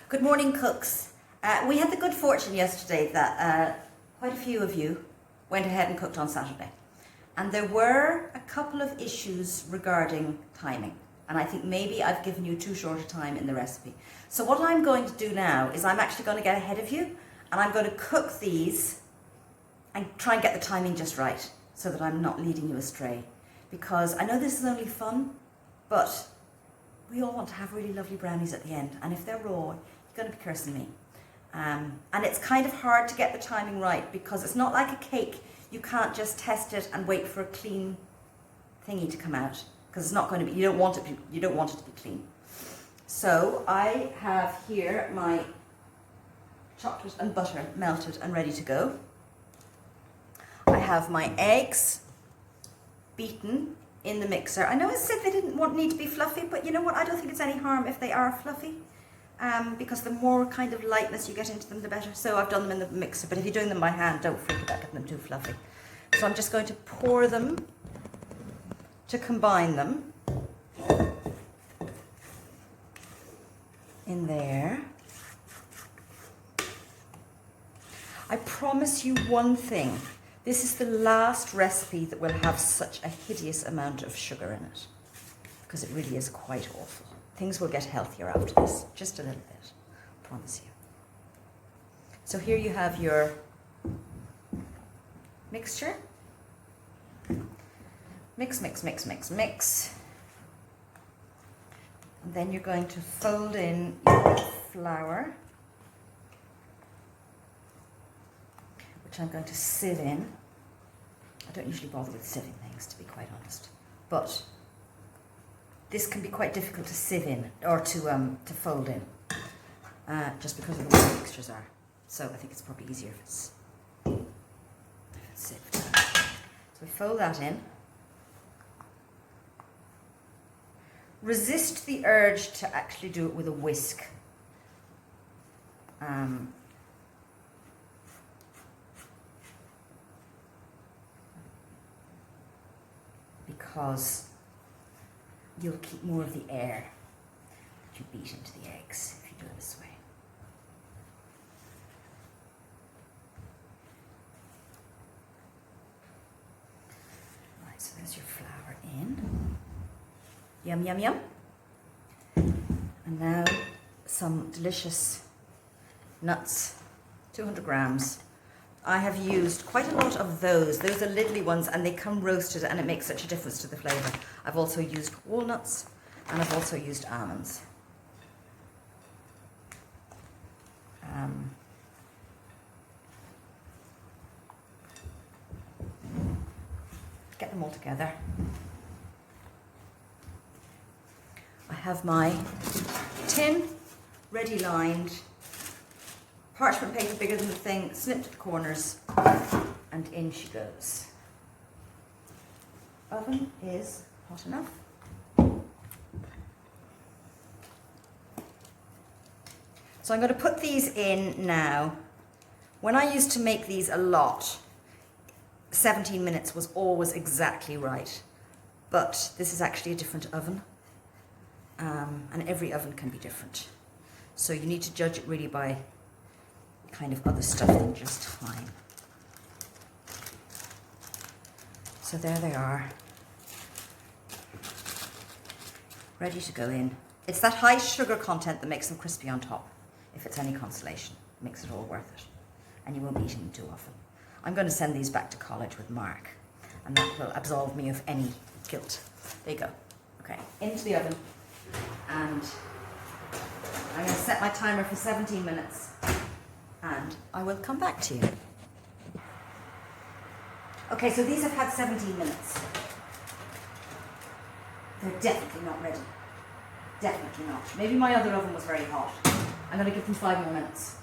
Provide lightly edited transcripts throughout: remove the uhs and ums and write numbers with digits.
Good morning, cooks. We had the good fortune yesterday that quite a few of you went ahead and cooked on Saturday. And there were a couple of issues regarding timing. And I think maybe I've given you too short a time in the recipe. So what I'm going to do now is I'm actually going to get ahead of you and I'm going to cook these and try and get the timing just right so that I'm not leading you astray. Because I know this is only fun, but we all want to have really lovely brownies at the end. And if they're raw, you're going to be cursing me. And it's kind of hard to get the timing right because it's not like a cake. You can't just test it and wait for a clean thingy to come out because it's not going to be, you don't want it to be clean. So I have here my chocolate and butter melted and ready to go. I have my eggs beaten in the mixer. I know it said they didn't need to be fluffy, but you know what? I don't think it's any harm if they are fluffy, because the more kind of lightness you get into them, the better. So I've done them in the mixer, but if you're doing them by hand, don't freak about getting them too fluffy. So I'm just going to pour them to combine them in there. I promise you one thing. This is the last recipe that will have such a hideous amount of sugar in it, because it really is quite awful. Things will get healthier after this, just a little bit, I promise you. So here you have your mixture. Mix, mix, mix, mix, mix. And then you're going to fold in your flour, which I'm going to sieve in. I don't usually bother with sieving things, to be quite honest, but this can be quite difficult to sieve in or to fold in, just because of the way the mixtures are. So I think it's probably easier if it's sieved. So we fold that in. Resist the urge to actually do it with a whisk. Because you'll keep more of the air that you beat into the eggs if you do it this way. Right, so there's your flour in. Yum, yum, yum. And now some delicious nuts, 200 grams. I have used quite a lot of those. Those are Lidley ones and they come roasted and it makes such a difference to the flavour. I've also used walnuts and I've also used almonds. Get them all together. I have my tin ready lined. Parchment paper bigger than the thing, snipped at the corners, and in she goes. Oven is hot enough. So I'm going to put these in now. When I used to make these a lot, 17 minutes was always exactly right. But this is actually a different oven, and every oven can be different. So you need to judge it really by kind of other stuff than just time. So there they are, ready to go in. It's that high sugar content that makes them crispy on top. If it's any consolation, it makes it all worth it. And you won't be eating them too often. I'm going to send these back to college with Mark, and that will absolve me of any guilt. There you go. Okay, into the oven, and I'm going to set my timer for 17 minutes. And I will come back to you. Okay, so these have had 17 minutes. They're definitely not ready. Definitely not. Maybe my other oven was very hot. I'm going to give them 5 more minutes.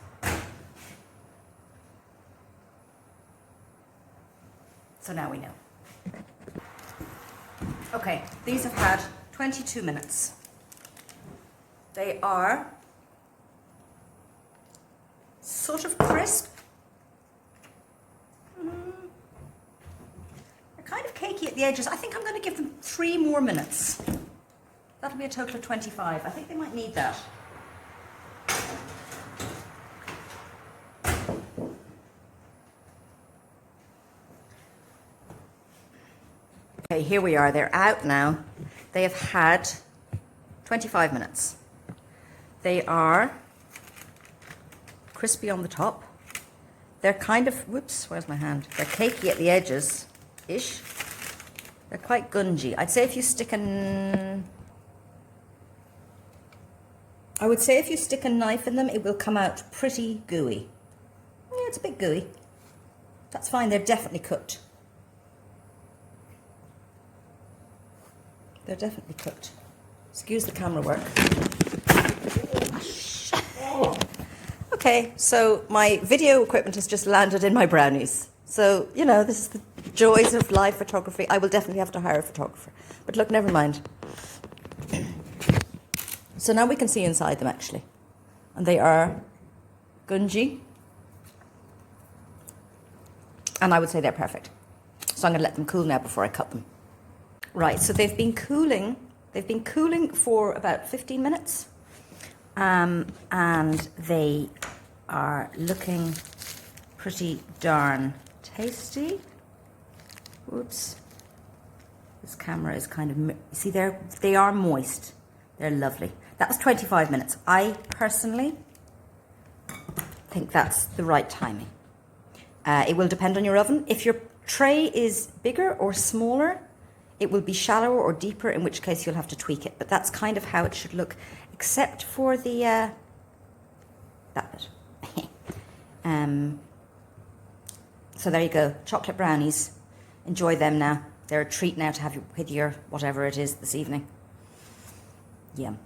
So now we know. Okay, these have had 22 minutes. They are sort of crisp. They're kind of cakey at the edges. I think I'm going to give them 3 more minutes. That'll be a total of 25. I think they might need that. Okay, here we are. They're out now. They have had 25 minutes. They are crispy on the top. They're kind of, whoops, where's my hand? They're cakey at the edges-ish. They're quite gungy. I'd say if you stick a knife in them, it will come out pretty gooey. Yeah, it's a bit gooey. That's fine, they're definitely cooked. They're definitely cooked. Excuse the camera work. Okay, so my video equipment has just landed in my brownies. So, you know, this is the joys of live photography. I will definitely have to hire a photographer. But look, never mind. So now we can see inside them, actually. And they are gungy. And I would say they're perfect. So I'm going to let them cool now before I cut them. Right, so they've been cooling for about 15 minutes. And they are looking pretty darn tasty. Oops. This camera is kind of, see, they are moist. They're lovely. That was 25 minutes. I personally think that's the right timing. It will depend on your oven. If your tray is bigger or smaller, it will be shallower or deeper, in which case you'll have to tweak it. But that's kind of how it should look, except for the that bit. So there you go, chocolate brownies. Enjoy them now. They're a treat now to have with your whatever it is this evening. Yum.